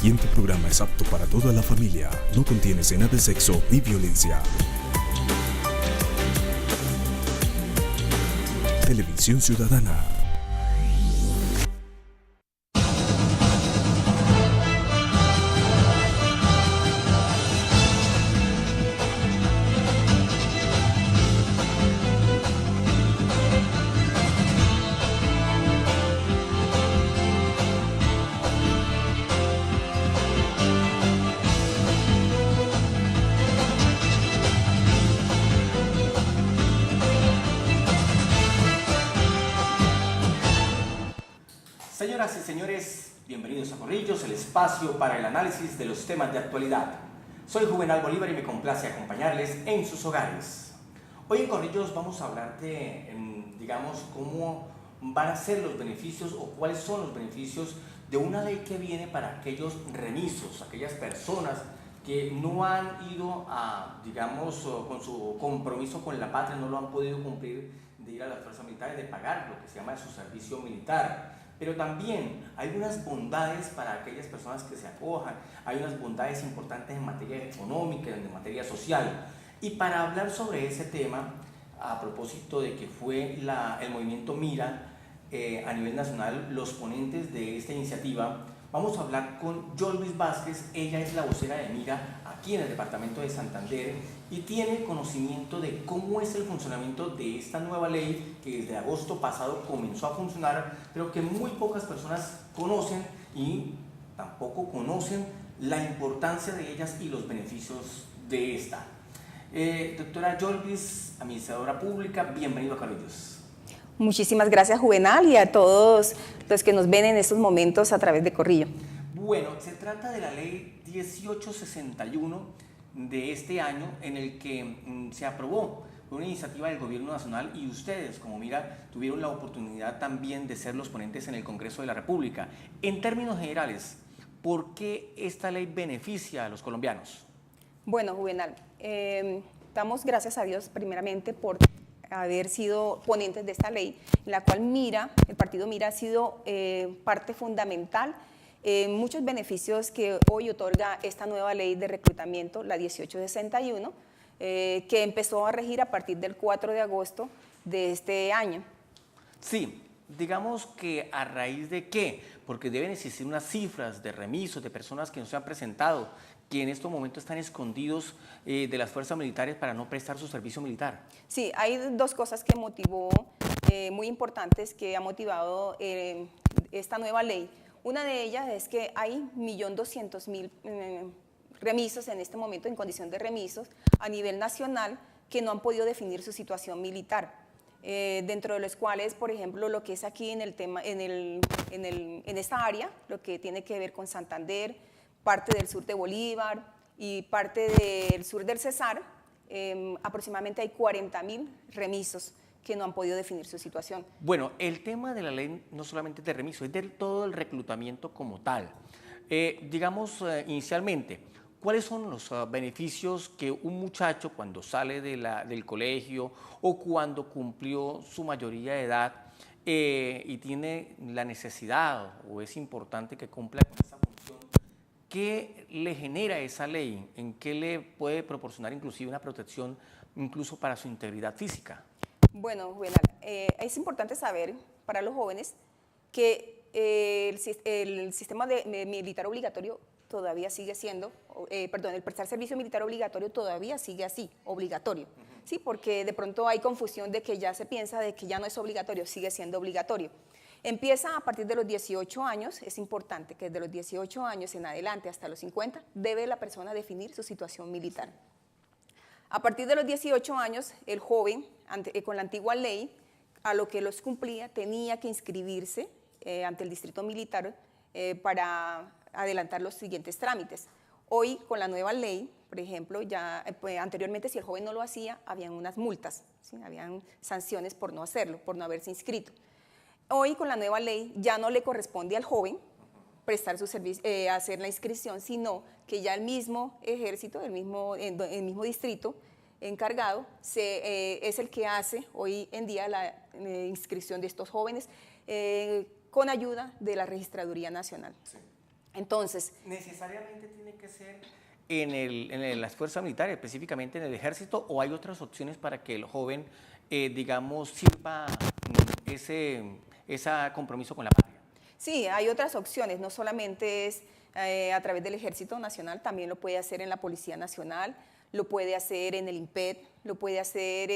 siguiente programa es apto para toda la familia. No contiene escenas de sexo ni violencia. Televisión Ciudadana. Señoras y señores, bienvenidos a Corrillos, el espacio para el análisis de los temas de actualidad. Soy Juvenal Bolívar y me complace acompañarles en sus hogares. Hoy en Corrillos vamos a hablar de, digamos, cómo van a ser los beneficios o cuáles son los beneficios de una ley que viene para aquellos remisos, aquellas personas que no han ido a, digamos, con su compromiso con la patria, no lo han podido cumplir, de ir a las fuerzas militares, de pagar lo que se llama su servicio militar. Pero también hay unas bondades para aquellas personas que se acojan, hay unas bondades importantes en materia económica, en materia social. Y para hablar sobre ese tema, a propósito de que fue el movimiento Mira a nivel nacional, los ponentes de esta iniciativa, vamos a hablar con Yolvis Vázquez. Ella es la vocera de Mira aquí en el departamento de Santander y tiene conocimiento de cómo es el funcionamiento de esta nueva ley que desde agosto pasado comenzó a funcionar, pero que muy pocas personas conocen y tampoco conocen la importancia de ellas y los beneficios de esta. Doctora Yolvis, administradora pública, bienvenido a Corrillos. Muchísimas gracias, Juvenal, y a todos los que nos ven en estos momentos a través de Corrillo. Bueno, se trata de la ley 1861 de este año, en el que se aprobó una iniciativa del Gobierno Nacional y ustedes, como Mira, tuvieron la oportunidad también de ser los ponentes en el Congreso de la República. En términos generales, ¿por qué esta ley beneficia a los colombianos? Bueno, Juvenal, damos gracias a Dios primeramente por haber sido ponentes de esta ley, en la cual Mira, el partido Mira ha sido parte fundamental en muchos beneficios que hoy otorga esta nueva ley de reclutamiento, la 1861, que empezó a regir a partir del 4 de agosto de este año. Sí, digamos que a raíz de qué, porque deben existir unas cifras de remisos, de personas que no se han presentado, que en estos momentos están escondidos de las fuerzas militares para no prestar su servicio militar. Sí, hay dos cosas que motivó, muy importantes, que ha motivado esta nueva ley. Una de ellas es que hay 1.200.000 remisos en este momento, en condición de remisos, a nivel nacional, que no han podido definir su situación militar. Dentro de los cuales, por ejemplo, lo que es aquí en esta área, lo que tiene que ver con Santander, parte del sur de Bolívar y parte del sur del Cesar, aproximadamente hay 40.000 remisos que no han podido definir su situación. Bueno, el tema de la ley no solamente es de remiso, es de todo el reclutamiento como tal. Digamos, inicialmente, ¿cuáles son los beneficios que un muchacho cuando sale del colegio o cuando cumplió su mayoría de edad y tiene la necesidad o es importante que cumpla con esa función, qué le genera esa ley? ¿En qué le puede proporcionar inclusive una protección incluso para su integridad física? Bueno, Juvenal, es importante saber para los jóvenes que el sistema militar obligatorio todavía sigue siendo, el prestar servicio militar obligatorio todavía sigue así, obligatorio. Sí, porque de pronto hay confusión de que ya se piensa de que ya no es obligatorio, sigue siendo obligatorio. Empieza a partir de los 18 años, es importante que desde los 18 años en adelante hasta los 50 debe la persona definir su situación militar. A partir de los 18 años, el joven, con la antigua ley, a lo que los cumplía, tenía que inscribirse ante el distrito militar para adelantar los siguientes trámites. Hoy, con la nueva ley, por ejemplo, ya anteriormente si el joven no lo hacía, habían unas multas, ¿sí? Habían sanciones por no hacerlo, por no haberse inscrito. Hoy, con la nueva ley, ya no le corresponde al joven prestar su servicio, hacer la inscripción, sino que ya el mismo ejército, el mismo distrito encargado, es el que hace hoy en día la inscripción de estos jóvenes con ayuda de la Registraduría Nacional. Sí. Entonces, ¿Necesariamente tiene que ser en las fuerzas militares, específicamente en el ejército, o hay otras opciones para que el joven, digamos, sirva ese compromiso con la patria? sí, hay otras opciones, no solamente es a través del Ejército Nacional, también lo puede hacer en la Policía Nacional, lo puede hacer en el IMPED, lo puede hacer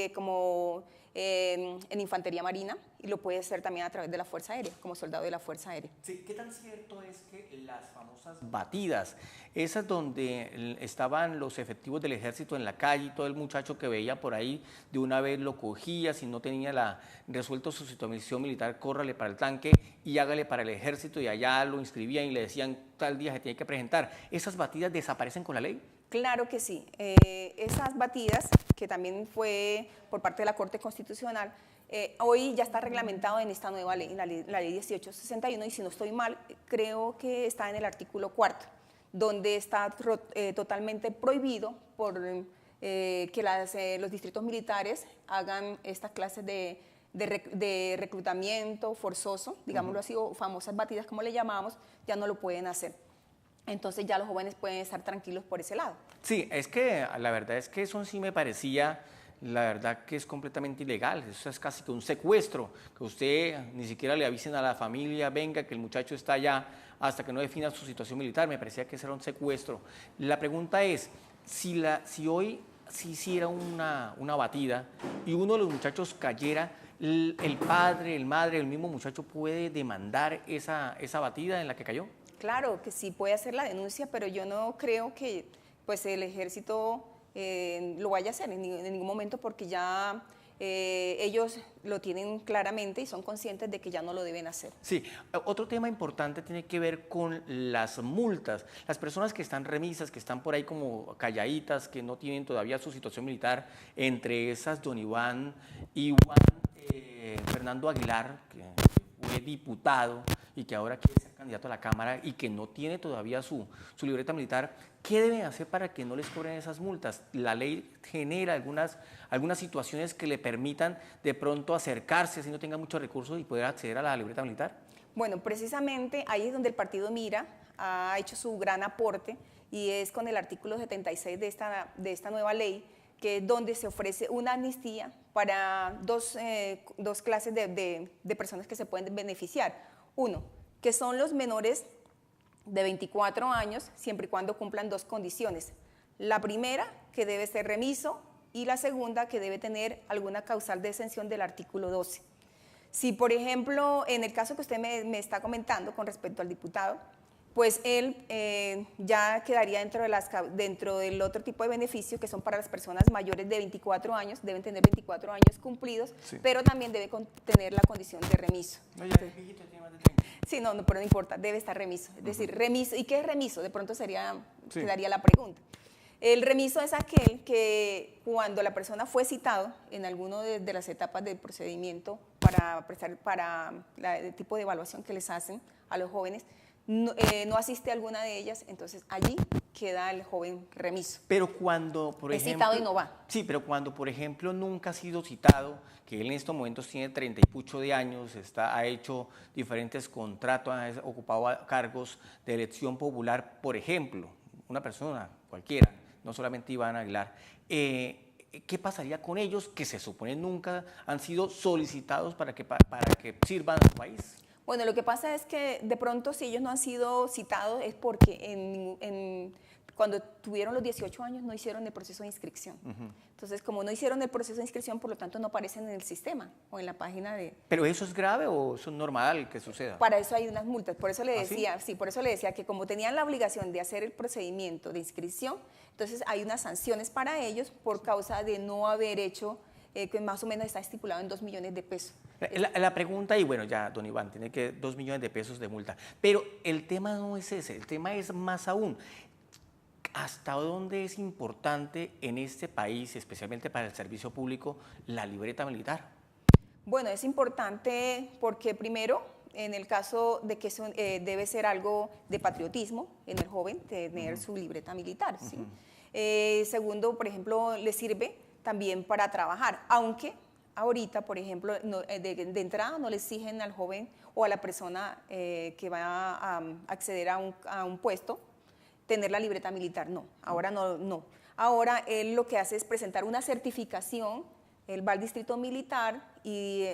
en Infantería Marina y lo puede hacer también a través de la Fuerza Aérea, como soldado de la Fuerza Aérea. Sí, ¿qué tan cierto es que las famosas batidas, esas donde estaban los efectivos del ejército en la calle y todo el muchacho que veía por ahí, de una vez lo cogía, si no tenía resuelto su situación militar, córrale para el tanque y hágale para el ejército, y allá lo inscribían y le decían tal día se tiene que presentar? ¿Esas batidas desaparecen con la ley? Claro que sí. Esas batidas, que también fue por parte de la Corte Constitucional, hoy ya está reglamentado en esta nueva ley, la ley 1861, y si no estoy mal, creo que está en el artículo 4, donde está totalmente prohibido que los distritos militares hagan estas clases de reclutamiento forzoso, digámoslo así, o famosas batidas como le llamamos, ya no lo pueden hacer. Entonces ya los jóvenes pueden estar tranquilos por ese lado. Sí, es que la verdad es que eso sí me parecía, la verdad que es completamente ilegal. Eso es casi que un secuestro, que usted ni siquiera le avisen a la familia, venga, que el muchacho está allá hasta que no defina su situación militar. Me parecía que eso era un secuestro. La pregunta es, si hoy se hiciera una batida y uno de los muchachos cayera, el padre, el madre, el mismo muchacho puede demandar esa batida en la que cayó. Claro que sí puede hacer la denuncia, pero yo no creo que pues, el ejército lo vaya a hacer en ningún momento, porque ya ellos lo tienen claramente y son conscientes de que ya no lo deben hacer. Sí, otro tema importante tiene que ver con las multas. Las personas que están remisas, que están por ahí como calladitas, que no tienen todavía su situación militar, entre esas don Iván y Fernando Aguilar, que fue diputado y que ahora quiere ser candidato a la Cámara y que no tiene todavía su libreta militar, ¿qué deben hacer para que no les cobren esas multas? La ley genera algunas situaciones que le permitan de pronto acercarse, si no tenga muchos recursos, y poder acceder a la libreta militar. Bueno, precisamente ahí es donde el partido Mira ha hecho su gran aporte, y es con el artículo 76 de esta nueva ley, que es donde se ofrece una amnistía para dos clases de personas que se pueden beneficiar. Uno, que son los menores de 24 años, siempre y cuando cumplan dos condiciones. La primera, que debe ser remiso, y la segunda, que debe tener alguna causal de exención del artículo 12. Si, por ejemplo, en el caso que usted me está comentando con respecto al diputado, pues él ya quedaría dentro del otro tipo de beneficio, que son para las personas mayores de 24 años, deben tener 24 años cumplidos, sí, pero también debe tener la condición de remiso. No, ya el viejito tiene más de 30. Sí, no, pero no importa, debe estar remiso. Es decir, remiso, ¿y qué es remiso? De pronto quedaría la pregunta. El remiso es aquel que cuando la persona fue citado en alguna de las etapas del procedimiento para el tipo de evaluación que les hacen a los jóvenes, no asiste a alguna de ellas, entonces allí queda el joven remiso. Pero cuando, por ejemplo... Es citado y no va. Sí, pero cuando, por ejemplo, nunca ha sido citado, que él en estos momentos tiene 30 y pucho de años, ha hecho diferentes contratos, ha ocupado cargos de elección popular, por ejemplo, una persona cualquiera, no solamente Iván Aguilar, ¿qué pasaría con ellos que se supone nunca han sido solicitados para que sirvan a su país? Bueno, lo que pasa es que de pronto si ellos no han sido citados es porque cuando tuvieron los 18 años no hicieron el proceso de inscripción. Entonces, como no hicieron el proceso de inscripción, por lo tanto no aparecen en el sistema o en la página de... ¿Pero eso es grave o eso es normal que suceda? Para eso hay unas multas. Por eso le decía, ¿Sí? Por eso le decía que como tenían la obligación de hacer el procedimiento de inscripción, entonces hay unas sanciones para ellos por causa de no haber hecho, que más o menos está estipulado en 2 millones de pesos. La pregunta, y bueno, ya don Iván, tiene que 2 millones de pesos de multa, pero el tema no es ese, el tema es más aún. ¿Hasta dónde es importante en este país, especialmente para el servicio público, la libreta militar? Bueno, es importante porque primero, en el caso de que debe ser algo de patriotismo en el joven, tener su libreta militar, ¿sí? Segundo, por ejemplo, le sirve también para trabajar, aunque ahorita, por ejemplo, de entrada no le exigen al joven o a la persona que va a acceder a un puesto tener la libreta militar, no, ahora no. Ahora él lo que hace es presentar una certificación, él va al distrito militar y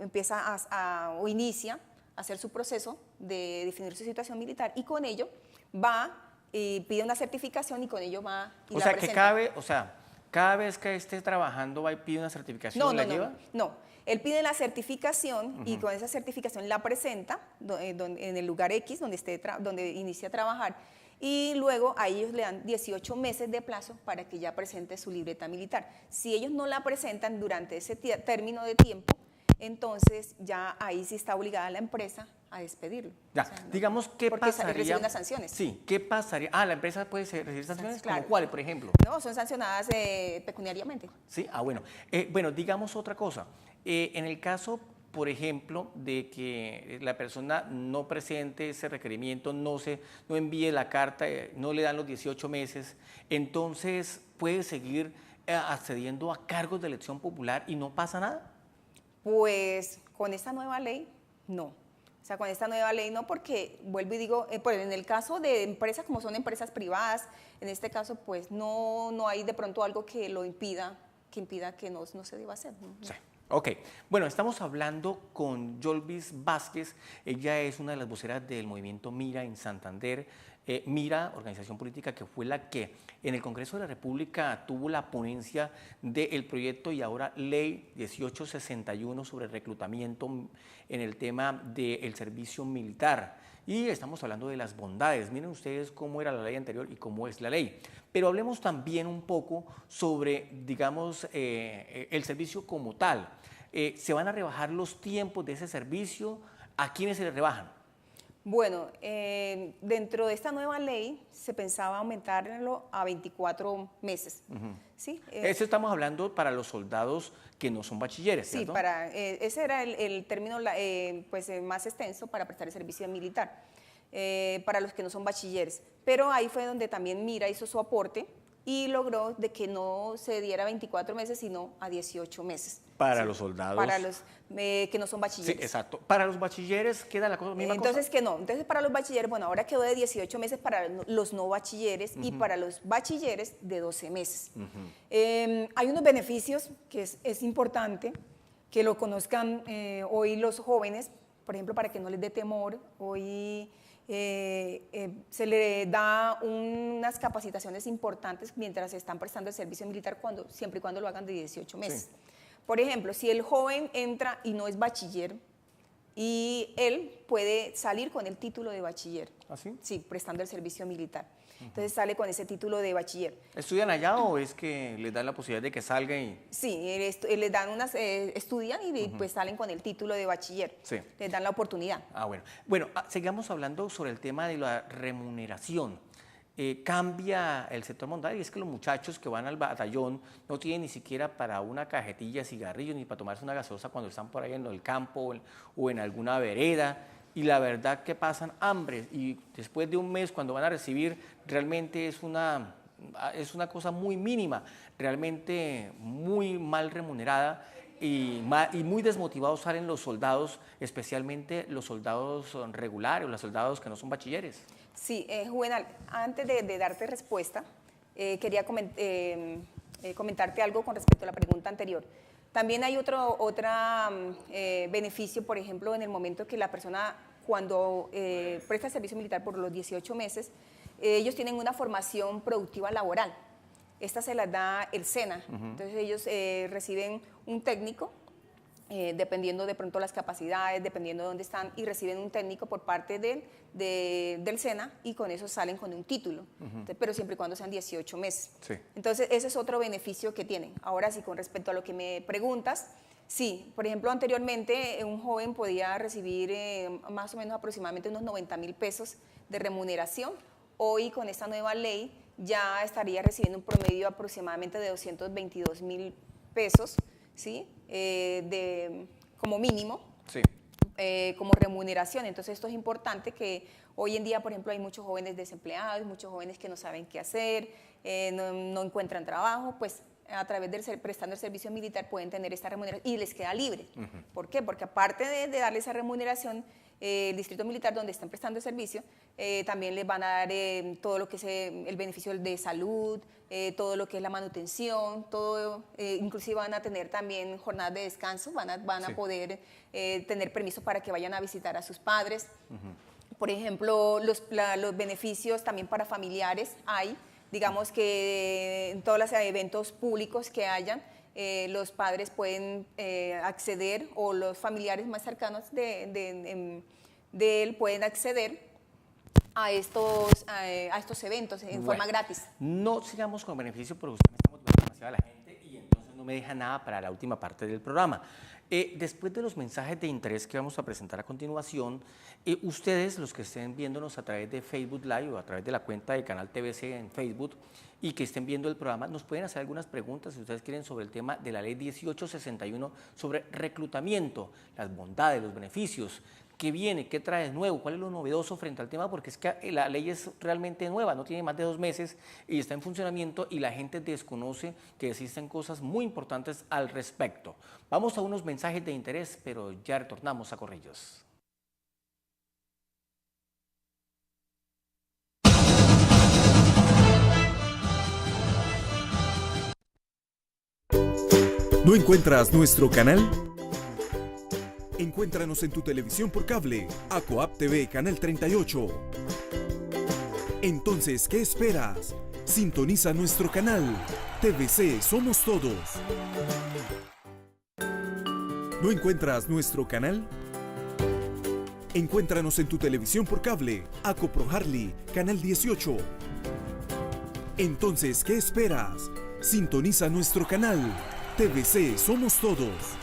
empieza o inicia a hacer su proceso de definir su situación militar y con ello va y pide una certificación y con ello va y la presenta. Cada vez que esté trabajando va y pide una certificación, ¿la lleva? No, él pide la certificación y con esa certificación la presenta en el lugar X donde inicia a trabajar y luego a ellos le dan 18 meses de plazo para que ya presente su libreta militar. Si ellos no la presentan durante ese término de tiempo, entonces ya ahí sí está obligada la empresa a despedirlo. Ya, o sea, ¿no? digamos, ¿qué Porque pasaría? recibe unas sanciones. Sí, ¿qué pasaría? La empresa puede recibir sanciones, Claro. ¿como cuáles, por ejemplo? No, son sancionadas pecuniariamente. Sí, bueno. Bueno, digamos otra cosa. En el caso, por ejemplo, de que la persona no presente ese requerimiento, no envíe la carta, no le dan los 18 meses, entonces puede seguir accediendo a cargos de elección popular y no pasa nada. Pues con esta nueva ley, no. O sea, con esta nueva ley no, porque vuelvo y digo, pues en el caso de empresas como son empresas privadas, en este caso pues no hay de pronto algo que lo impida, que no se deba hacer. ¿No? Sí. Ok, bueno, estamos hablando con Yolvis Vázquez, ella es una de las voceras del movimiento Mira en Santander. Mira, organización política que fue la que en el Congreso de la República tuvo la ponencia del proyecto y ahora ley 1861 sobre reclutamiento en el tema del servicio militar. Y estamos hablando de las bondades. Miren ustedes cómo era la ley anterior y cómo es la ley. Pero hablemos también un poco sobre, digamos, el servicio como tal. ¿Se van a rebajar los tiempos de ese servicio? ¿A quiénes se les rebajan? Bueno, dentro de esta nueva ley se pensaba aumentarlo a 24 meses. ¿Sí? Eso estamos hablando para los soldados que no son bachilleres, ¿cierto? Sí, ese era el término más extenso para prestar el servicio militar, para los que no son bachilleres. Pero ahí fue donde también Mira hizo su aporte y logró de que no se diera 24 meses, sino a 18 meses. Para ¿sí? los soldados. Para los que no son bachilleres. Sí, exacto. Para los bachilleres queda la misma Entonces, cosa. que no. Entonces, para los bachilleres, bueno, ahora quedó de 18 meses para los no bachilleres y para los bachilleres de 12 meses. Hay unos beneficios que es importante que lo conozcan hoy los jóvenes, por ejemplo, para que no les dé temor. Hoy se le da unas capacitaciones importantes mientras están prestando el servicio militar, siempre y cuando lo hagan de 18 meses. Sí. Por ejemplo, si el joven entra y no es bachiller, y él puede salir con el título de bachiller. ¿Ah, sí? Sí, prestando el servicio militar. Entonces sale con ese título de bachiller. ¿Estudian allá o es que les dan la posibilidad de que salgan y...? Sí, les dan estudian y pues salen con el título de bachiller. Sí. Les dan la oportunidad. Bueno. Bueno, sigamos hablando sobre el tema de la remuneración. Cambia el sector monetario y es que los muchachos que van al batallón no tienen ni siquiera para una cajetilla de cigarrillos ni para tomarse una gaseosa cuando están por ahí en el campo o en alguna vereda y la verdad que pasan hambre y después de un mes cuando van a recibir realmente es una cosa muy mínima, realmente muy mal remunerada y muy desmotivados salen los soldados, especialmente los soldados regulares, los soldados que no son bachilleres. Sí, Juvenal, antes de darte respuesta, quería comentarte algo con respecto a la pregunta anterior. También hay otro beneficio, por ejemplo, en el momento que la persona, cuando presta el servicio militar por los 18 meses, ellos tienen una formación productiva laboral. Esta se las da el SENA. Entonces ellos reciben un técnico, dependiendo de pronto las capacidades, dependiendo de dónde están, y reciben un técnico por parte del SENA y con eso salen con un título, entonces, pero siempre y cuando sean 18 meses. Sí. Entonces ese es otro beneficio que tienen. Ahora sí, con respecto a lo que me preguntas, sí, por ejemplo, anteriormente un joven podía recibir más o menos aproximadamente unos 90.000 pesos de remuneración. Hoy con esta nueva ley ya estaría recibiendo un promedio aproximadamente de 222.000 pesos, ¿sí? Como mínimo, sí. Como remuneración. Entonces esto es importante, que hoy en día, por ejemplo, hay muchos jóvenes desempleados, muchos jóvenes que no saben qué hacer, no encuentran trabajo, pues a través del prestando el servicio militar pueden tener esta remuneración y les queda libre. ¿Por qué? Porque aparte de darle esa remuneración, el distrito militar donde están prestando el servicio, también les van a dar todo lo que es el beneficio de salud, todo lo que es la manutención, todo, inclusive van a tener también jornadas de descanso, van a poder tener permiso para que vayan a visitar a sus padres. Por ejemplo, los beneficios también para familiares hay. Digamos que en todos los eventos públicos que hayan, los padres pueden acceder, o los familiares más cercanos de él pueden acceder a estos eventos en forma gratis. No sigamos con beneficio porque usted me está motivando demasiado a la gente y entonces no me deja nada para la última parte del programa. Después de los mensajes de interés que vamos a presentar a continuación, ustedes, los que estén viéndonos a través de Facebook Live o a través de la cuenta de Canal TVC en Facebook y que estén viendo el programa, nos pueden hacer algunas preguntas si ustedes quieren sobre el tema de la ley 1861 sobre reclutamiento, las bondades, los beneficios, qué viene, qué trae de nuevo, cuál es lo novedoso frente al tema, porque es que la ley es realmente nueva, no tiene más de 2 meses y está en funcionamiento y la gente desconoce que existen cosas muy importantes al respecto. Vamos a unos mensajes de interés, pero ya retornamos a Corrillos. ¿No encuentras nuestro canal? Encuéntranos en tu televisión por cable, Acoap TV Canal 38. Entonces, ¿qué esperas? Sintoniza nuestro canal. TVC Somos Todos. ¿No encuentras nuestro canal? Encuéntranos en tu televisión por cable, Acopro Harley Canal 18. Entonces, ¿qué esperas? Sintoniza nuestro canal. TVC Somos Todos.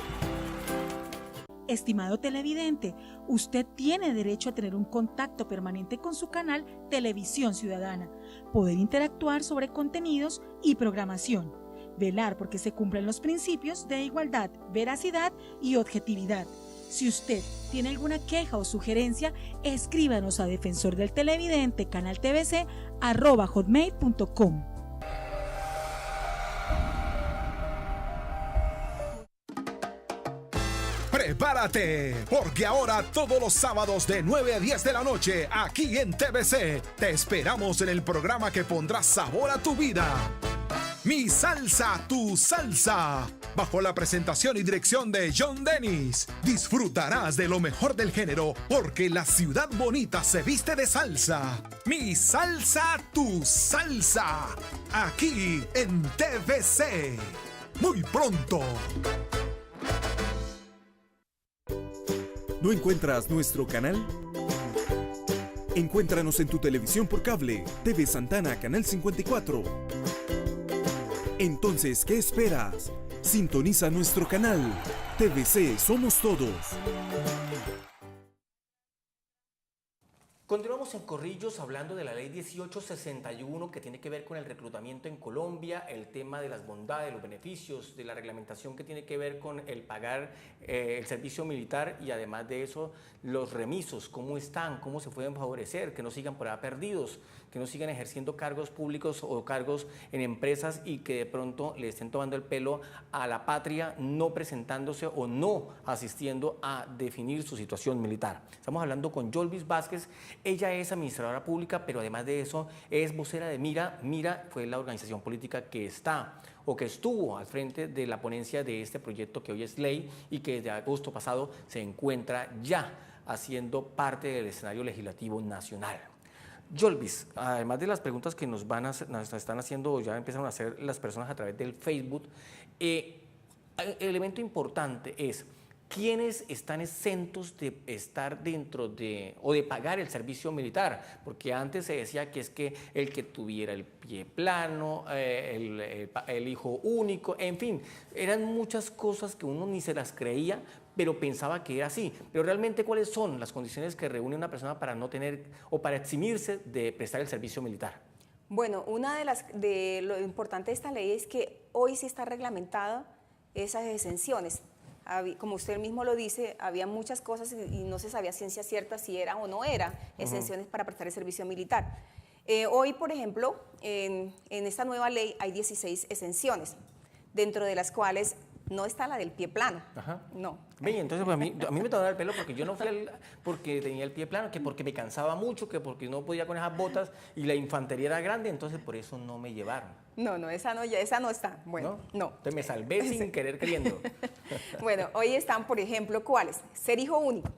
Estimado televidente, usted tiene derecho a tener un contacto permanente con su canal Televisión Ciudadana, poder interactuar sobre contenidos y programación, velar porque se cumplan los principios de igualdad, veracidad y objetividad. Si usted tiene alguna queja o sugerencia, escríbanos a defensordeltelevidente@hotmail.com. Prepárate, porque ahora todos los sábados de 9 a 10 de la noche, aquí en TVC, te esperamos en el programa que pondrá sabor a tu vida. Mi salsa, tu salsa. Bajo la presentación y dirección de John Dennis, disfrutarás de lo mejor del género, porque la ciudad bonita se viste de salsa. Mi salsa, tu salsa. Aquí en TVC. Muy pronto. ¿No encuentras nuestro canal? Encuéntranos en tu televisión por cable, TV Santana Canal 54. Entonces, ¿qué esperas? Sintoniza nuestro canal. TVC Somos Todos. Continuamos en Corrillos hablando de la ley 1861 que tiene que ver con el reclutamiento en Colombia, el tema de las bondades, los beneficios, de la reglamentación que tiene que ver con el pagar el servicio militar y además de eso los remisos, cómo están, cómo se pueden favorecer, que no sigan por ahí perdidos, que no sigan ejerciendo cargos públicos o cargos en empresas y que de pronto le estén tomando el pelo a la patria no presentándose o no asistiendo a definir su situación militar. Estamos hablando con Yolvis Vázquez. Ella es administradora pública, pero además de eso es vocera de Mira. Mira fue la organización política que está o que estuvo al frente de la ponencia de este proyecto que hoy es ley y que desde agosto pasado se encuentra ya haciendo parte del escenario legislativo nacional. Yolvis, además de las preguntas que nos están haciendo o ya empiezan a hacer las personas a través del Facebook, el elemento importante es ¿quiénes están exentos de estar dentro de o de pagar el servicio militar? Porque antes se decía que es que el que tuviera el pie plano, el hijo único, en fin, eran muchas cosas que uno ni se las creía, pero pensaba que era así. Pero realmente, ¿cuáles son las condiciones que reúne una persona para no tener o para eximirse de prestar el servicio militar? Bueno, una de lo importante de esta ley es que hoy sí está reglamentada esas exenciones. Como usted mismo lo dice, había muchas cosas y no se sabía ciencia cierta si era o no era exenciones para prestar el servicio militar. Hoy, por ejemplo, en esta nueva ley hay 16 exenciones. dentro de las cuales no está la del pie plano. Ajá. No. Ve, entonces pues, a mí me tomaba el pelo porque yo no fui porque tenía el pie plano, que porque me cansaba mucho, que porque no podía con esas botas y la infantería era grande, entonces por eso no me llevaron. No, esa no está. Bueno, no. Entonces me salvé sin querer queriendo. Bueno, hoy están, por ejemplo, ¿cuáles? Ser hijo único.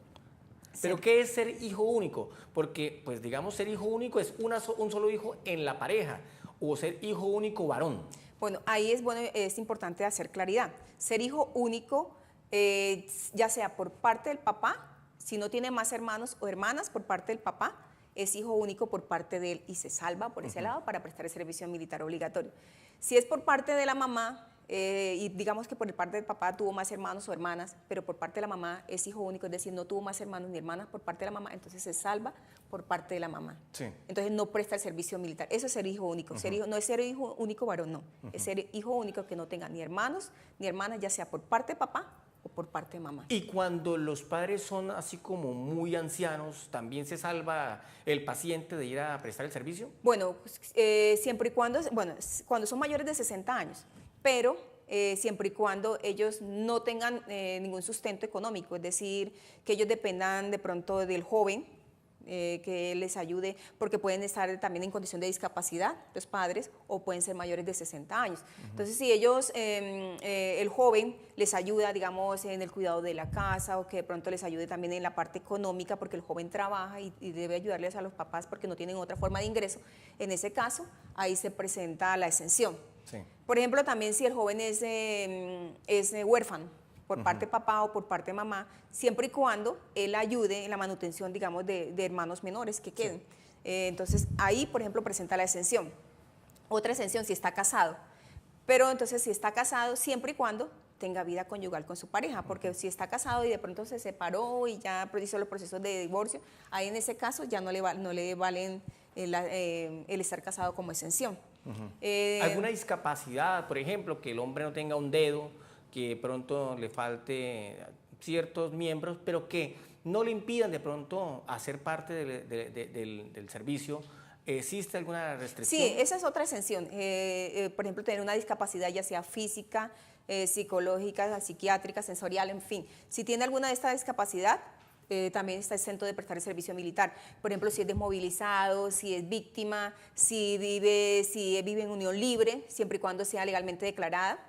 ¿Pero qué es ser hijo único? Porque, pues digamos, ser hijo único es un solo hijo en la pareja, o ser hijo único varón. Bueno, ahí es importante hacer claridad. Ser hijo único, ya sea por parte del papá, si no tiene más hermanos o hermanas, por parte del papá, es hijo único por parte de él y se salva por ese lado para prestar el servicio militar obligatorio. Si es por parte de la mamá, y digamos que por parte del papá tuvo más hermanos o hermanas, pero por parte de la mamá es hijo único, es decir, no tuvo más hermanos ni hermanas por parte de la mamá, entonces se salva por parte de la mamá. Sí. Entonces no presta el servicio militar. Eso es ser hijo único. No es ser hijo único varón, no. Es ser hijo único que no tenga ni hermanos ni hermanas, ya sea por parte de papá o por parte de mamá. Y cuando los padres son así como muy ancianos, ¿también se salva el paciente de ir a prestar el servicio? Bueno, siempre y cuando, cuando son mayores de 60 años, pero siempre y cuando ellos no tengan ningún sustento económico, es decir, que ellos dependan de pronto del joven, que les ayude, porque pueden estar también en condición de discapacidad, los padres, o pueden ser mayores de 60 años. Entonces, si ellos, el joven les ayuda, digamos, en el cuidado de la casa, o que de pronto les ayude también en la parte económica, porque el joven trabaja y debe ayudarles a los papás porque no tienen otra forma de ingreso, en ese caso, ahí se presenta la exención. Sí. Por ejemplo, también si el joven es huérfano, por parte de papá o por parte de mamá, siempre y cuando él ayude en la manutención, digamos, de hermanos menores que queden. Sí. Entonces, ahí, por ejemplo, presenta la exención. Otra exención si está casado. Pero entonces, si está casado, siempre y cuando tenga vida conyugal con su pareja, porque si está casado y de pronto se separó y ya hizo los procesos de divorcio, ahí en ese caso ya no le valen el estar casado como exención. ¿Alguna discapacidad, por ejemplo, que el hombre no tenga un dedo, que pronto le falte ciertos miembros, pero que no le impidan de pronto hacer parte del servicio? ¿Existe alguna restricción? Sí, esa es otra exención. Por ejemplo, tener una discapacidad ya sea física, psicológica, psiquiátrica, sensorial, en fin. Si tiene alguna de esta discapacidad, también está exento de prestar el servicio militar. Por ejemplo, si es desmovilizado, si es víctima, si vive en unión libre, siempre y cuando sea legalmente declarada.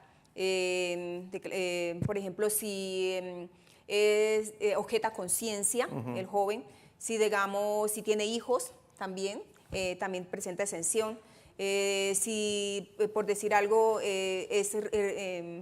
Por ejemplo, si objeta conciencia el joven, si digamos, si tiene hijos también presenta exención. Si, por decir algo,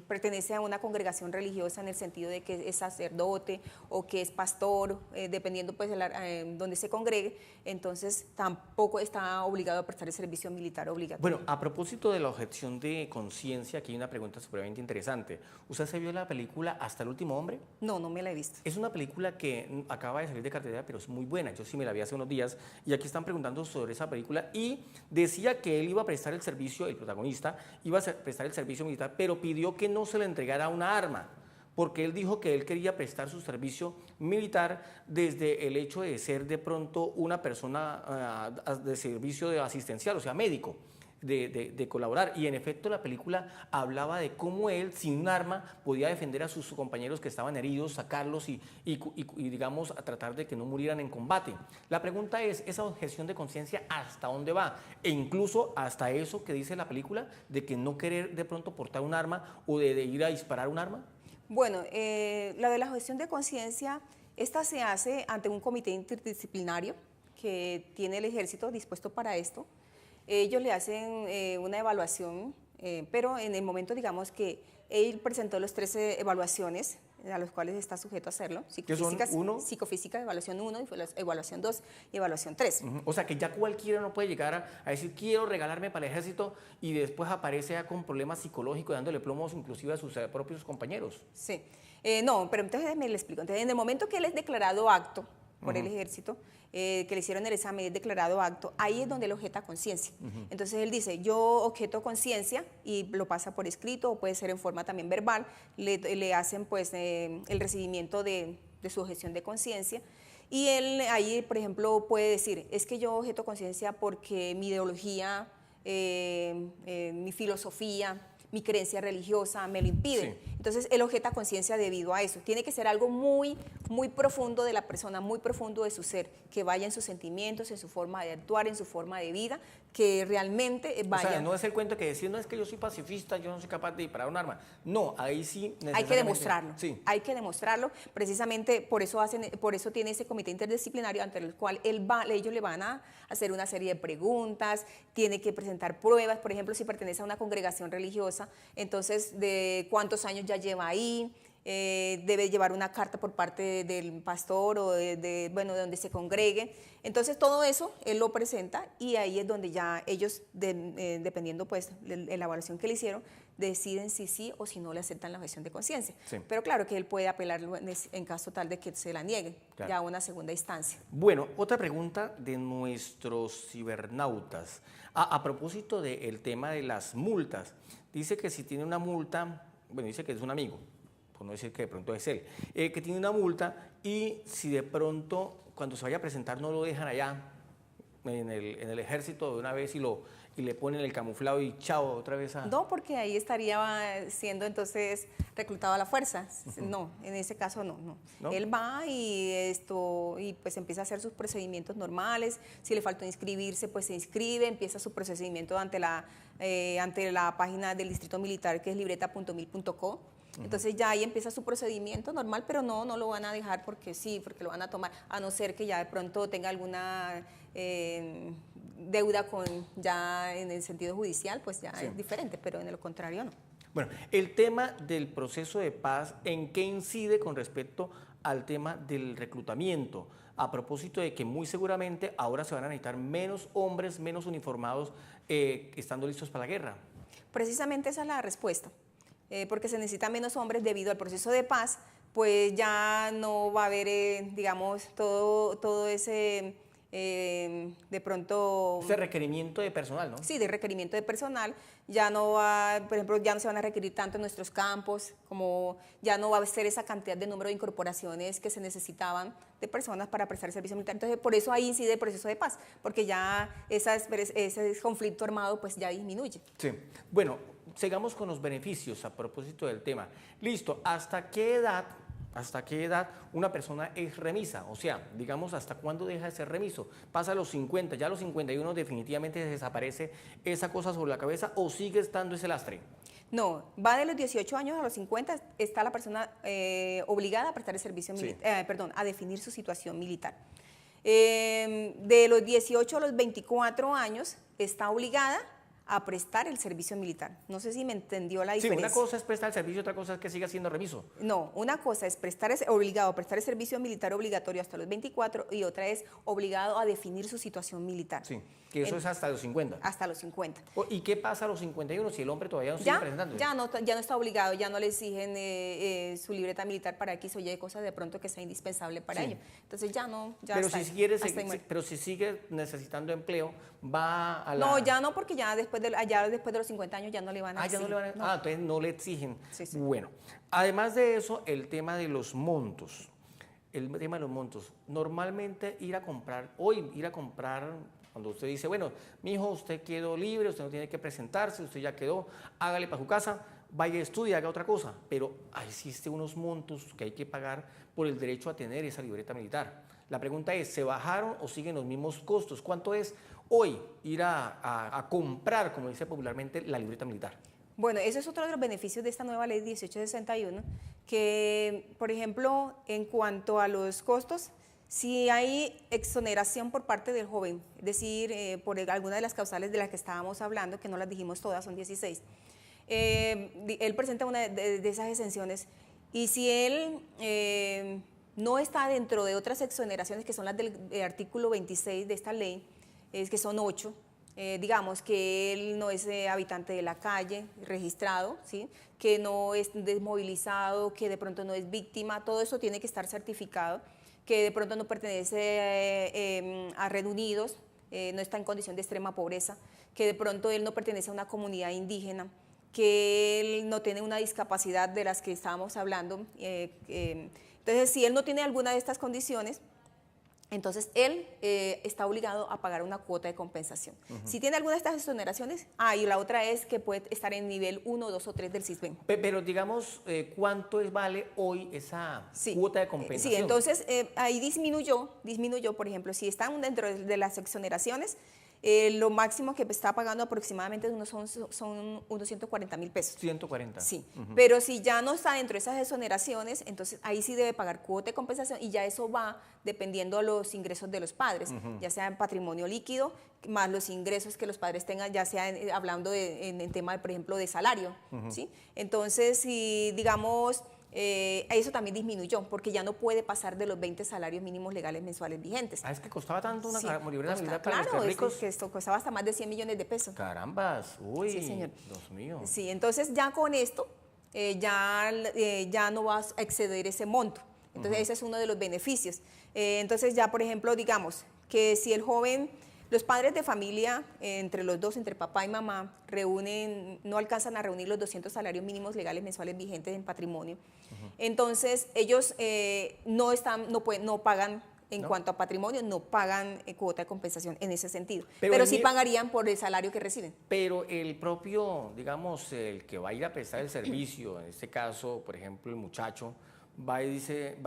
pertenece a una congregación religiosa en el sentido de que es sacerdote o que es pastor, dependiendo pues de donde se congregue, entonces tampoco está obligado a prestar el servicio militar obligatorio. Bueno, a propósito de la objeción de conciencia, aquí hay una pregunta supremamente interesante. ¿Usted se vio la película Hasta el último hombre? No, no me la he visto. Es una película que acaba de salir de cartelera, pero es muy buena. Yo sí me la vi hace unos días y aquí están preguntando sobre esa película y decía que él iba a prestar el servicio, el protagonista iba a prestar el servicio militar, pero pidió que no se le entregara una arma, porque él dijo que él quería prestar su servicio militar desde el hecho de ser de pronto una persona de servicio asistencial, o sea, médico. De colaborar, y en efecto la película hablaba de cómo él sin un arma podía defender a sus compañeros que estaban heridos, sacarlos y digamos a tratar de que no murieran en combate. La pregunta es, ¿esa objeción de conciencia hasta dónde va? E incluso hasta eso que dice la película de que no querer de pronto portar un arma o de ir a disparar un arma. Bueno, la de la objeción de conciencia, esta se hace ante un comité interdisciplinario que tiene el ejército dispuesto para esto. Ellos le hacen una evaluación, pero en el momento, digamos, que él presentó las 13 evaluaciones a las cuales está sujeto a hacerlo. Psicofísica, evaluación 1, evaluación 2 y evaluación 3. O sea que ya cualquiera no puede llegar a decir quiero regalarme para el ejército y después aparece ya con problemas psicológicos dándole plomos inclusive a sus propios compañeros. Sí, no, pero entonces me le explico. Entonces, en el momento que él es declarado apto por el ejército, que le hicieron el examen, es declarado apto, ahí es donde él objeta conciencia. Entonces él dice, yo objeto conciencia y lo pasa por escrito o puede ser en forma también verbal, le hacen pues el recibimiento de su objeción de conciencia y él ahí, por ejemplo, puede decir, es que yo objeto conciencia porque mi ideología, mi filosofía, mi creencia religiosa me lo impide. Sí. Entonces él objeta conciencia debido a eso. Tiene que ser algo muy, muy profundo de la persona, muy profundo de su ser, que vaya en sus sentimientos, en su forma de actuar, en su forma de vida, que realmente vaya. O sea, no es el cuento que decir, no es que yo soy pacifista, yo no soy capaz de disparar un arma. No, ahí sí Hay que necesariamente- demostrarlo, Sí. hay que demostrarlo. Precisamente por eso tiene ese comité interdisciplinario ante el cual ellos le van a hacer una serie de preguntas, tiene que presentar pruebas, por ejemplo, si pertenece a una congregación religiosa, entonces de cuántos años ya lleva ahí, debe llevar una carta por parte del pastor o de donde se congregue. Entonces todo eso él lo presenta y ahí es donde ya ellos, dependiendo pues de la evaluación que le hicieron, deciden si sí o si no le aceptan la objeción de conciencia. Sí. Pero claro que él puede apelar en caso tal de que se la niegue, Claro. ya a una segunda instancia. Bueno, otra pregunta de nuestros cibernautas. A propósito del tema de las multas, dice que si tiene una multa, bueno, dice que es un amigo, por no decir que de pronto es él, que tiene una multa y si de pronto cuando se vaya a presentar no lo dejan allá en el ejército de una vez y le ponen el camuflado y chao, otra vez a... No, porque ahí estaría siendo entonces reclutado a la fuerza. No, en ese caso no. ¿No? Él va y pues empieza a hacer sus procedimientos normales. Si le faltó inscribirse, pues se inscribe, empieza su procedimiento ante la página del Distrito Militar, que es libreta.mil.co. Entonces ya ahí empieza su procedimiento normal, pero no lo van a dejar porque sí, porque lo van a tomar, a no ser que ya de pronto tenga alguna deuda ya en el sentido judicial, pues ya Sí. es diferente, pero en lo contrario no. Bueno, el tema del proceso de paz, ¿en qué incide con respecto al tema del reclutamiento? A propósito de que muy seguramente ahora se van a necesitar menos hombres, menos uniformados, estando listos para la guerra. Precisamente esa es la respuesta, porque se necesitan menos hombres debido al proceso de paz, pues ya no va a haber, digamos, todo ese, de pronto... Ese requerimiento de personal, ¿no? Sí, de requerimiento de personal, ya no va, por ejemplo, ya no se van a requerir tanto en nuestros campos, como ya no va a ser esa cantidad de número de incorporaciones que se necesitaban de personas para prestar servicio militar. Entonces, por eso ahí incide el proceso de paz, porque ya ese conflicto armado pues ya disminuye. Sí. Bueno, sigamos con los beneficios a propósito del tema. Listo, ¿hasta qué edad una persona es remisa? O sea, digamos, ¿hasta cuándo deja de ser remiso? ¿Pasa a los 50, ya a los 51 definitivamente desaparece esa cosa sobre la cabeza o sigue estando ese lastre? No, va de los 18 años a los 50, está la persona obligada a prestar el servicio Sí. militar, a definir su situación militar. De los 18 a los 24 años está obligada a prestar el servicio militar. No sé si me entendió la Sí, diferencia. una cosa es prestar el servicio, otra cosa es que siga siendo remiso. No, una cosa es obligado a prestar el servicio militar obligatorio hasta los 24 y otra es obligado a definir su situación militar. Sí, que eso es hasta los 50. Hasta los 50. ¿Y qué pasa a los 51 si el hombre todavía no sigue presentando? Ya no está obligado, ya no le exigen su libreta militar para X o Y cosas de pronto que sea indispensable para Sí. ello. Entonces ya no, ya Pero hasta si, ahí, quiere, hasta ahí muere. pero si sigue necesitando empleo, va a la... No, ya no, porque ya después de los 50 años ya no le van a ya no le van a... exigir, no. entonces no le exigen. Sí, sí. Bueno, además de eso, el tema de los montos. El tema de los montos. Normalmente ir a comprar, cuando usted dice, bueno, mijo, usted quedó libre, usted no tiene que presentarse, usted ya quedó, hágale para su casa, vaya a estudiar, haga otra cosa. Pero existen unos montos que hay que pagar por el derecho a tener esa libreta militar. La pregunta es, ¿se bajaron o siguen los mismos costos? ¿Cuánto es hoy ir a comprar, como dice popularmente, la libreta militar? Bueno, eso es otro de los beneficios de esta nueva ley 1861, que, por ejemplo, en cuanto a los costos, si hay exoneración por parte del joven, es decir, por alguna de las causales de las que estábamos hablando, que no las dijimos todas, son 16, él presenta una de esas exenciones y si él no está dentro de otras exoneraciones que son las del artículo 26 de esta ley, que son 8, digamos que él no es habitante de la calle, registrado, ¿sí? Que no es desmovilizado, que de pronto no es víctima, todo eso tiene que estar certificado, que de pronto no pertenece a Red Unidos, no está en condición de extrema pobreza, que de pronto él no pertenece a una comunidad indígena, que él no tiene una discapacidad de las que estábamos hablando. Entonces, si él no tiene alguna de estas condiciones, entonces él está obligado a pagar una cuota de compensación. Si tiene alguna de estas exoneraciones, y la otra es que puede estar en nivel 1, 2 o 3 del CISBEN. Pero digamos, ¿cuánto vale hoy esa cuota de compensación? Sí, entonces ahí disminuyó, por ejemplo, si están dentro de las exoneraciones, lo máximo que está pagando aproximadamente son unos 140.000 pesos. 140. Sí, pero si ya no está dentro de esas exoneraciones, entonces ahí sí debe pagar cuota de compensación y ya eso va dependiendo de los ingresos de los padres, ya sea en patrimonio líquido, más los ingresos que los padres tengan, ya sea hablando en tema, por ejemplo, de salario. ¿Sí? Entonces, si digamos... eso también disminuyó, porque ya no puede pasar de los 20 salarios mínimos legales mensuales vigentes. Es que costaba tanto una libreta militar claro, para los ricos. que esto costaba hasta más de 100 millones de pesos. Carambas, uy, Sí, señor. Dios mío. Sí, entonces ya con esto ya no vas a exceder ese monto. Entonces ese es uno de los beneficios. Entonces ya, por ejemplo, digamos que si el joven... Los padres de familia, entre los dos, entre papá y mamá, no alcanzan a reunir los 200 salarios mínimos legales mensuales vigentes en patrimonio. Entonces, ellos no pagan, en cuanto a patrimonio, no pagan cuota de compensación en ese sentido. Pero sí pagarían por el salario que reciben. Pero el propio, digamos, el que va a ir a prestar el servicio, en este caso, por ejemplo, el muchacho, va y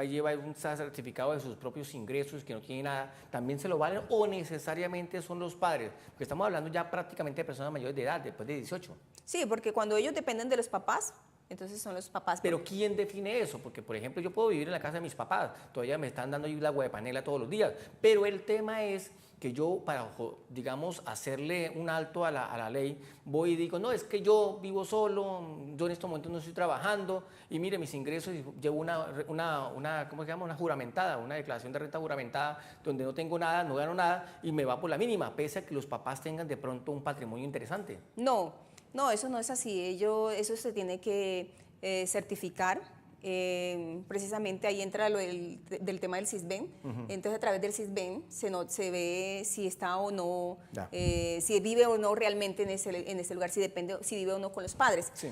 lleva un certificado de sus propios ingresos que no tiene nada, ¿también se lo valen o necesariamente son los padres? Porque estamos hablando ya prácticamente de personas mayores de edad, después de 18. Sí, porque cuando ellos dependen de los papás, entonces son los papás. Pero ¿quién define eso? Porque, por ejemplo, yo puedo vivir en la casa de mis papás, todavía me están dando la huepanela todos los días, pero el tema es que yo, para, digamos, hacerle un alto a la ley, voy y digo, no, es que yo vivo solo, yo en estos momentos no estoy trabajando, y mire, mis ingresos, llevo ¿cómo se llama? Una juramentada, una declaración de renta juramentada, donde no tengo nada, no gano nada, y me va por la mínima, pese a que los papás tengan de pronto un patrimonio interesante. No, eso no es así. Eso se tiene que certificar. Precisamente ahí entra lo del tema del CISBEN. Entonces, a través del CISBEN se ve si está o no, si vive o no realmente en ese lugar, si vive o no con los padres. Sí.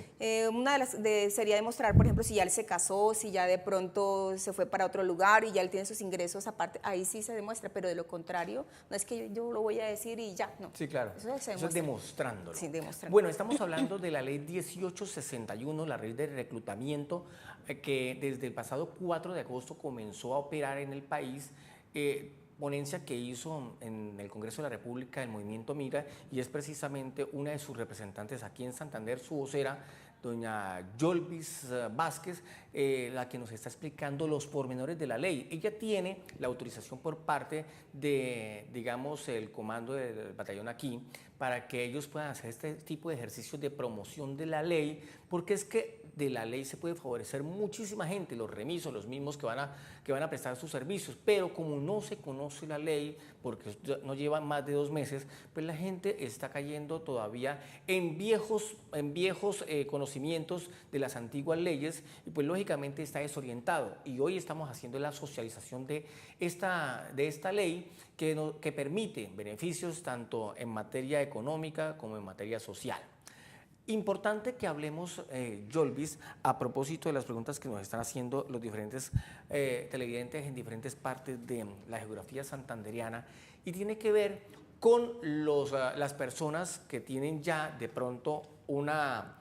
Una sería demostrar, por ejemplo, si ya él se casó, si ya de pronto se fue para otro lugar y ya él tiene sus ingresos aparte, ahí sí se demuestra, pero de lo contrario, no es que yo lo voy a decir y ya, no. Sí, claro. Eso es demostrándolo. Sí, demostrando. Bueno, estamos hablando de la ley 1861, la ley de reclutamiento, que desde el pasado 4 de agosto comenzó a operar en el país, ponencia que hizo en el Congreso de la República el Movimiento Mira, y es precisamente una de sus representantes aquí en Santander, su vocera, doña Yolvis Vázquez, la que nos está explicando los pormenores de la ley. Ella tiene la autorización por parte de, digamos, el comando del batallón aquí, para que ellos puedan hacer este tipo de ejercicios de promoción de la ley, porque es que de la ley se puede favorecer muchísima gente, los remisos, los mismos que van a prestar sus servicios, pero como no se conoce la ley, porque no llevan más de 2 meses, pues la gente está cayendo todavía en viejos conocimientos de las antiguas leyes, y pues lógicamente está desorientado. Y hoy estamos haciendo la socialización de esta ley que permite beneficios tanto en materia económica como en materia social. Importante que hablemos, Yolvis, a propósito de las preguntas que nos están haciendo los diferentes televidentes en diferentes partes de la geografía santanderiana, y tiene que ver con las personas que tienen ya de pronto una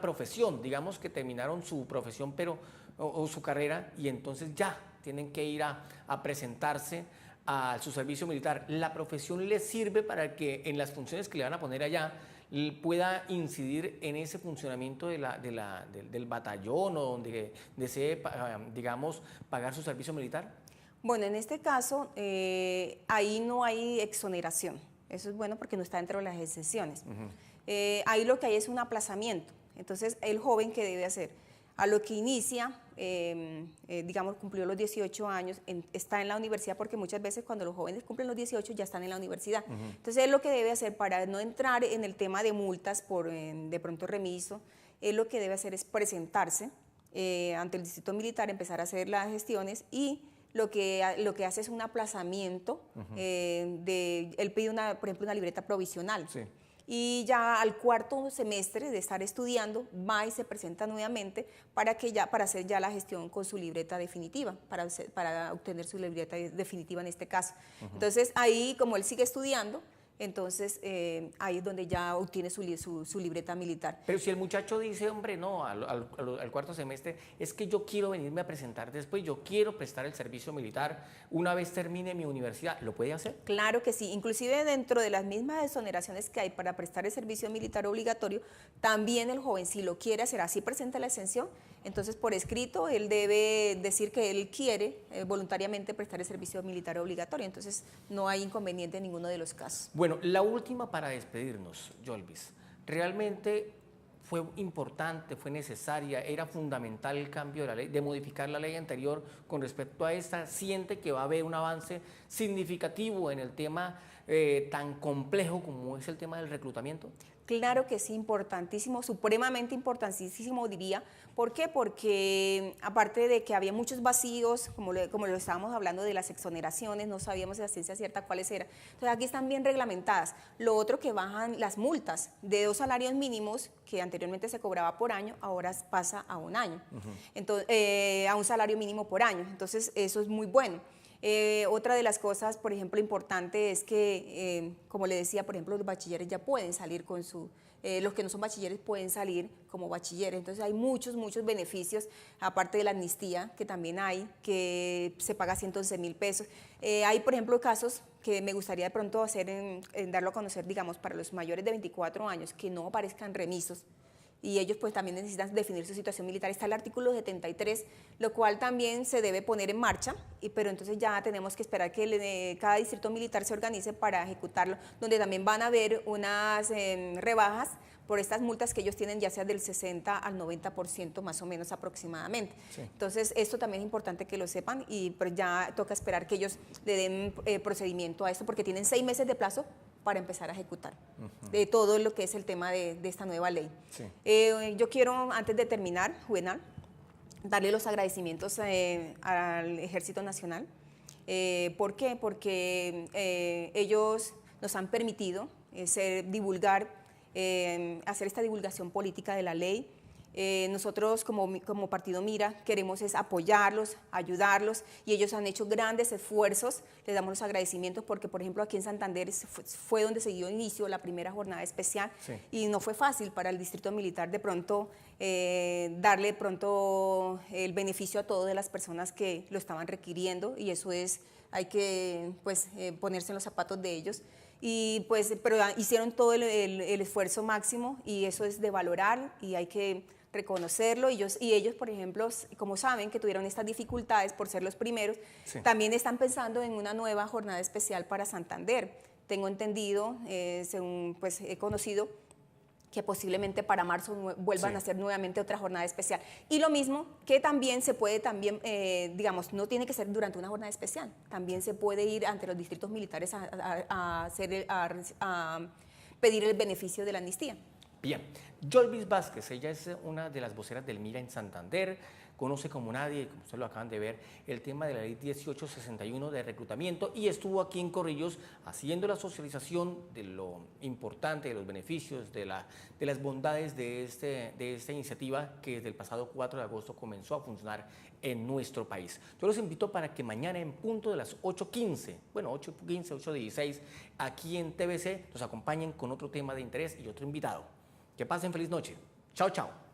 profesión, digamos que terminaron su profesión o su carrera, y entonces ya tienen que ir a presentarse a su servicio militar. ¿La profesión les sirve para que en las funciones que le van a poner allá pueda incidir en ese funcionamiento del batallón, o donde desee, digamos, pagar su servicio militar? Bueno, en este caso, ahí no hay exoneración. Eso es bueno porque no está dentro de las excepciones. Ahí lo que hay es un aplazamiento. Entonces, el joven, ¿qué debe hacer? A lo que inicia, digamos, cumplió los 18 años, está en la universidad, porque muchas veces cuando los jóvenes cumplen los 18 ya están en la universidad. Entonces, él lo que debe hacer para no entrar en el tema de multas por de pronto remiso, él lo que debe hacer es presentarse ante el distrito militar, empezar a hacer las gestiones, y lo que hace es un aplazamiento. Él pide, por ejemplo, una libreta provisional. Sí. y ya al cuarto semestre de estar estudiando va y se presenta nuevamente para hacer ya la gestión con su libreta definitiva, para obtener su libreta definitiva en este caso. Entonces ahí, como él sigue estudiando, entonces ahí es donde ya obtiene su libreta militar. Pero si el muchacho dice, hombre, no, al cuarto semestre, es que yo quiero venirme a presentar después, yo quiero prestar el servicio militar una vez termine mi universidad, ¿lo puede hacer? Claro que sí, inclusive dentro de las mismas exoneraciones que hay para prestar el servicio militar obligatorio, también el joven, si lo quiere hacer, así presenta la exención, entonces por escrito él debe decir que él quiere voluntariamente prestar el servicio militar obligatorio, entonces no hay inconveniente en ninguno de los casos. Bueno, la última para despedirnos, Yolvis. Realmente fue importante, fue necesaria, era fundamental el cambio de la ley, de modificar la ley anterior con respecto a esta. ¿Siente que va a haber un avance significativo en el tema tan complejo como es el tema del reclutamiento? Claro que sí, importantísimo, supremamente importantísimo diría. ¿Por qué? Porque aparte de que había muchos vacíos, como lo estábamos hablando de las exoneraciones, no sabíamos a ciencia cierta cuáles eran. Entonces aquí están bien reglamentadas. Lo otro, que bajan las multas de 2 salarios mínimos, que anteriormente se cobraba por año, ahora pasa a un año. Entonces, a un salario mínimo por año. Entonces eso es muy bueno. Otra de las cosas, por ejemplo, importante es que, como le decía, por ejemplo, los bachilleres ya pueden salir con los que no son bachilleres pueden salir como bachilleres. Entonces hay muchos beneficios, aparte de la amnistía que también hay, que se paga 111.000 pesos. Hay, por ejemplo, casos que me gustaría de pronto hacer, darlo a conocer, digamos, para los mayores de 24 años, que no aparezcan remisos, y ellos pues también necesitan definir su situación militar. Está el artículo 73, lo cual también se debe poner en marcha, pero entonces ya tenemos que esperar que cada distrito militar se organice para ejecutarlo, donde también van a haber unas rebajas por estas multas que ellos tienen, ya sea del 60 al 90% más o menos aproximadamente. Sí. Entonces esto también es importante que lo sepan, y pues ya toca esperar que ellos le den procedimiento a esto, porque tienen 6 meses de plazo para empezar a ejecutar de todo lo que es el tema de esta nueva ley. Sí. Yo quiero, antes de terminar, Juvenal, darle los agradecimientos al Ejército Nacional. ¿Por qué? Porque ellos nos han permitido hacer esta divulgación política de la ley. Nosotros como Partido Mira queremos es apoyarlos, ayudarlos, y ellos han hecho grandes esfuerzos. Les damos los agradecimientos porque, por ejemplo, aquí en Santander fue donde se dio inicio la primera jornada especial. Sí. Y no fue fácil para el Distrito Militar de pronto darle pronto el beneficio a todas las personas que lo estaban requiriendo, y eso hay que pues, ponerse en los zapatos de ellos. Y pues, pero hicieron todo el esfuerzo máximo, y eso es de valorar y hay que reconocerlo. Y ellos, por ejemplo, como saben que tuvieron estas dificultades por ser los primeros, sí, también están pensando en una nueva jornada especial para Santander. Tengo entendido, según pues he conocido, que posiblemente para marzo vuelvan, sí, a hacer nuevamente otra jornada especial. Y lo mismo, que también se puede, digamos, no tiene que ser durante una jornada especial, también se puede ir ante los distritos militares a pedir el beneficio de la amnistía. Bien, Yolvis Vázquez, ella es una de las voceras del Mira en Santander, conoce como nadie, como ustedes lo acaban de ver, el tema de la ley 1861 de reclutamiento, y estuvo aquí en Corrillos haciendo la socialización de lo importante, de los beneficios, de las bondades de esta iniciativa que desde el pasado 4 de agosto comenzó a funcionar en nuestro país. Yo los invito para que mañana en punto de las 8:15, bueno, 8:15, 8:16, aquí en TVC nos acompañen con otro tema de interés y otro invitado. Que pasen feliz noche. Chao, chao.